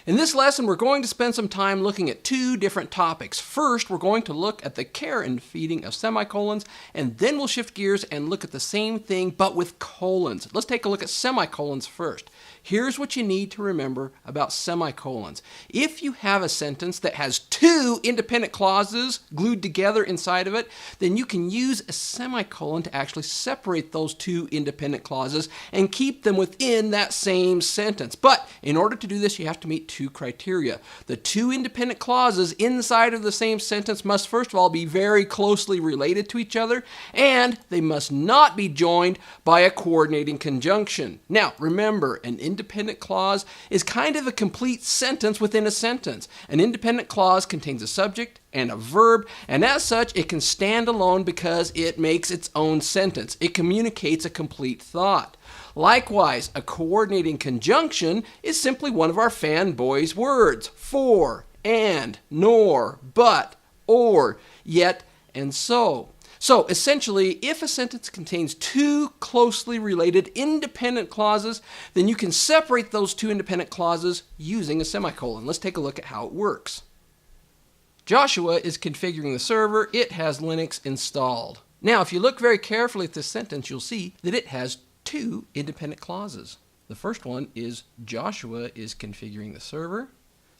In this lesson, we're going to spend some time looking at two different topics. First, we're going to look at the care and feeding of semicolons, and then we'll shift gears and look at the same thing, but with colons. Let's take a look at semicolons first. Here's what you need to remember about semicolons. If you have a sentence that has two independent clauses glued together inside of it, then you can use a semicolon to actually separate those two independent clauses and keep them within that same sentence. But in order to do this, you have to meet two criteria. The two independent clauses inside of the same sentence must first of all be very closely related to each other, and they must not be joined by a coordinating conjunction. Now, remember, an independent clause is kind of a complete sentence within a sentence. An independent clause contains a subject and a verb, and as such, it can stand alone because it makes its own sentence. It communicates a complete thought. Likewise, a coordinating conjunction is simply one of our fanboys' words: for, and, nor, but, or, yet, and so. So essentially, if a sentence contains two closely related independent clauses, then you can separate those two independent clauses using a semicolon. Let's take a look at how it works. Joshua is configuring the server. It has Linux installed. Now, if you look very carefully at this sentence, you'll see that it has two independent clauses. The first one is Joshua is configuring the server.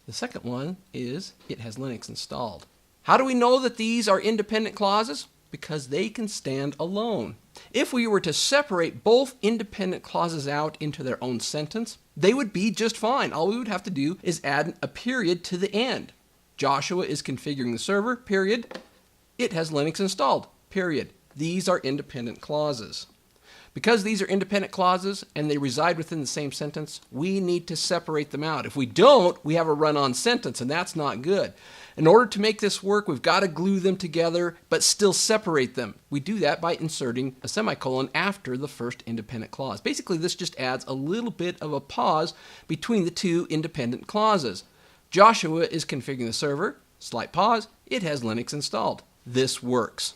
The second one is it has Linux installed. How do we know that these are independent clauses? Because they can stand alone. If we were to separate both independent clauses out into their own sentence, they would be just fine. All we would have to do is add a period to the end. Joshua is configuring the server, period. It has Linux installed, period. These are independent clauses. Because these are independent clauses and they reside within the same sentence, we need to separate them out. If we don't, we have a run-on sentence, and that's not good. In order to make this work, we've got to glue them together, but still separate them. We do that by inserting a semicolon after the first independent clause. Basically, this just adds a little bit of a pause between the two independent clauses. Joshua is configuring the server, slight pause, it has Linux installed. This works.